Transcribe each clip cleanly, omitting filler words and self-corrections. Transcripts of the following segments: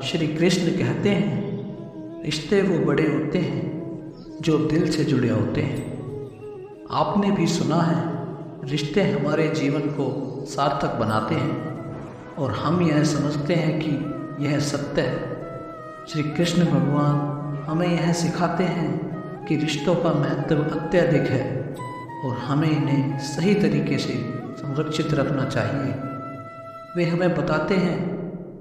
श्री कृष्ण कहते हैं, रिश्ते वो बड़े होते हैं जो दिल से जुड़े होते हैं। आपने भी सुना है, रिश्ते हमारे जीवन को सार्थक बनाते हैं और हम यह समझते हैं कि यह सत्य है। श्री कृष्ण भगवान हमें यह सिखाते हैं कि रिश्तों का महत्व अत्यधिक है और हमें इन्हें सही तरीके से संरक्षित रखना चाहिए। वे हमें बताते हैं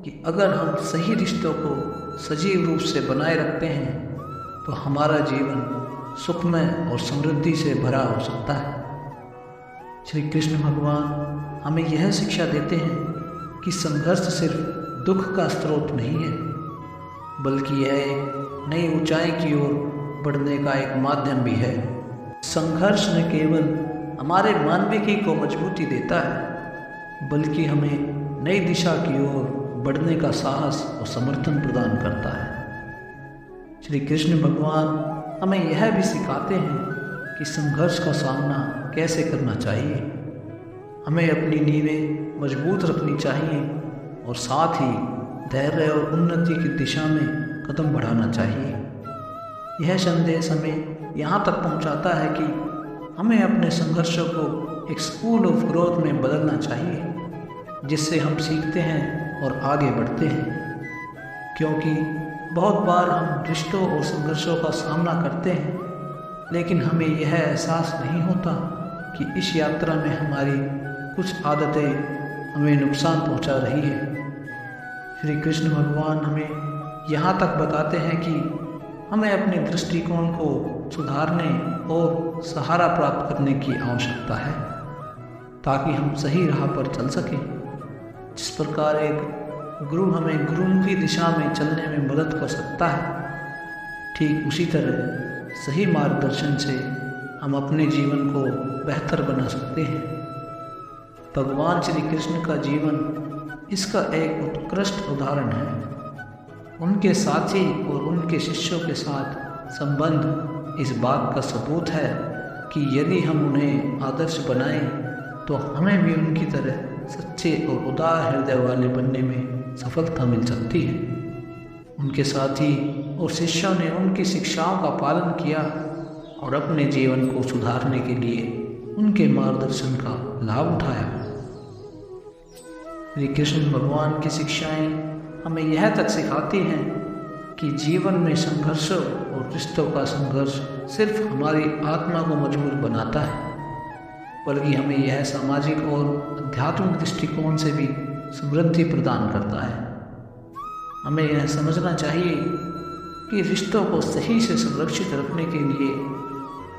कि अगर हम सही रिश्तों को सजीव रूप से बनाए रखते हैं तो हमारा जीवन सुखमय और समृद्धि से भरा हो सकता है। श्री कृष्ण भगवान हमें यह शिक्षा देते हैं कि संघर्ष सिर्फ दुख का स्रोत नहीं है, बल्कि यह एक नई ऊंचाई की ओर बढ़ने का एक माध्यम भी है। संघर्ष न केवल हमारे मानविकी को मजबूती देता है, बल्कि हमें नई दिशा की ओर बढ़ने का साहस और समर्थन प्रदान करता है। श्री कृष्ण भगवान हमें यह भी सिखाते हैं कि संघर्ष का सामना कैसे करना चाहिए। हमें अपनी नींवें मजबूत रखनी चाहिए और साथ ही धैर्य और उन्नति की दिशा में कदम बढ़ाना चाहिए। यह संदेश हमें यहाँ तक पहुँचाता है कि हमें अपने संघर्षों को एक स्कूल ऑफ ग्रोथ में बदलना चाहिए, जिससे हम सीखते हैं और आगे बढ़ते हैं। क्योंकि बहुत बार हम रिश्तों और संघर्षों का सामना करते हैं, लेकिन हमें यह एहसास नहीं होता कि इस यात्रा में हमारी कुछ आदतें हमें नुकसान पहुंचा रही है। श्री कृष्ण भगवान हमें यहाँ तक बताते हैं कि हमें अपने दृष्टिकोण को सुधारने और सहारा प्राप्त करने की आवश्यकता है, ताकि हम सही राह पर चल सकें। जिस प्रकार एक गुरु हमें गुरुमुखी दिशा में चलने में मदद कर सकता है, ठीक उसी तरह सही मार्गदर्शन से हम अपने जीवन को बेहतर बना सकते हैं। भगवान श्री कृष्ण का जीवन इसका एक उत्कृष्ट उदाहरण है। उनके साथी और उनके शिष्यों के साथ संबंध इस बात का सबूत है कि यदि हम उन्हें आदर्श बनाएं तो हमें भी उनकी तरह सच्चे और उदार हृदय वाले बनने में सफलता मिल सकती है। उनके साथी और शिष्यों ने उनकी शिक्षाओं का पालन किया और अपने जीवन को सुधारने के लिए उनके मार्गदर्शन का लाभ उठाया। श्री कृष्ण भगवान की शिक्षाएं हमें यह तक सिखाती हैं कि जीवन में संघर्षों और रिश्तों का संघर्ष सिर्फ हमारी आत्मा को मजबूत बनाता है, बल्कि हमें यह सामाजिक और आध्यात्मिक दृष्टिकोण से भी समृद्धि प्रदान करता है। हमें यह समझना चाहिए कि रिश्तों को सही से संरक्षित रखने के लिए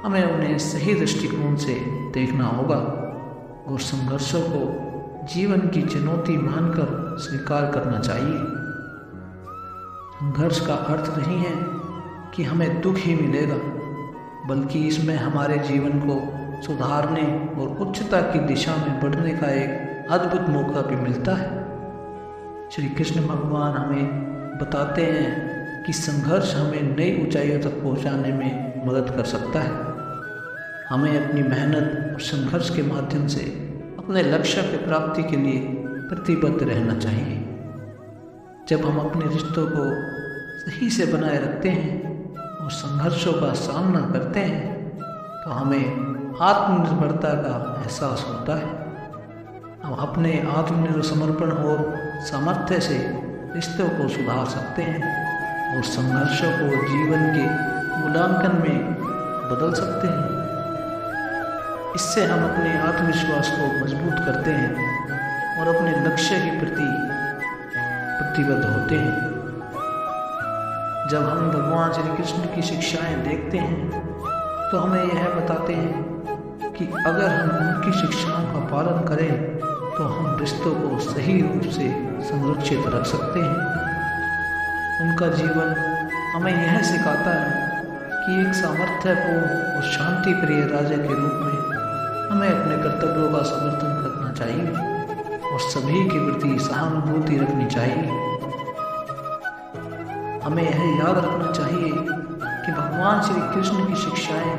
हमें उन्हें सही दृष्टिकोण से देखना होगा और संघर्षों को जीवन की चुनौती मानकर स्वीकार करना चाहिए। संघर्ष का अर्थ नहीं है कि हमें दुख ही मिलेगा, बल्कि इसमें हमारे जीवन को सुधारने और उच्चता की दिशा में बढ़ने का एक अद्भुत मौका भी मिलता है। श्री कृष्ण भगवान हमें बताते हैं कि संघर्ष हमें नई ऊंचाइयों तक पहुंचाने में मदद कर सकता है। हमें अपनी मेहनत और संघर्ष के माध्यम से अपने लक्ष्य की प्राप्ति के लिए प्रतिबद्ध रहना चाहिए। जब हम अपने रिश्तों को सही से बनाए रखते हैं और संघर्षों का सामना करते हैं तो हमें आत्मनिर्भरता का एहसास होता है। हम अपने आत्मनिर्भर समर्पण और सामर्थ्य से रिश्तों को सुधार सकते हैं और संघर्षों को जीवन के मूल्यांकन में बदल सकते हैं। इससे हम अपने आत्मविश्वास को मजबूत करते हैं और अपने लक्ष्य के प्रति प्रतिबद्ध होते हैं। जब हम भगवान श्री कृष्ण की शिक्षाएं देखते हैं तो हमें यह बताते हैं कि अगर हम उनकी शिक्षाओं का पालन करें तो हम रिश्तों को सही रूप से संरक्षित रख सकते हैं। उनका जीवन हमें यह सिखाता है कि एक सामर्थ्यपूर्ण और शांति प्रिय राजा के रूप में हमें अपने कर्तव्यों का समर्थन करना चाहिए और सभी के प्रति सहानुभूति रखनी चाहिए। हमें यह याद रखना चाहिए कि भगवान श्री कृष्ण की शिक्षाएं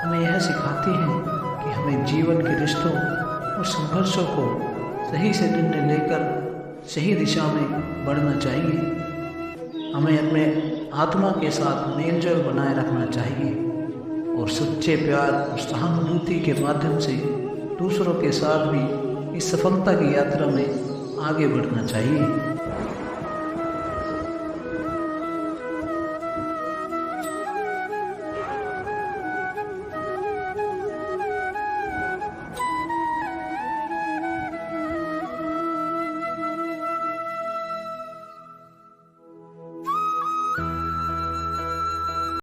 हमें यह सिखाती हैं कि हमें जीवन के रिश्तों और संघर्षों को सही से निर्णय लेकर सही दिशा में बढ़ना चाहिए हमें अपने आत्मा के साथ मेल जोल बनाए रखना चाहिए और सच्चे प्यार और सहानुभूति के माध्यम से दूसरों के साथ भी इस सफलता की यात्रा में आगे बढ़ना चाहिए।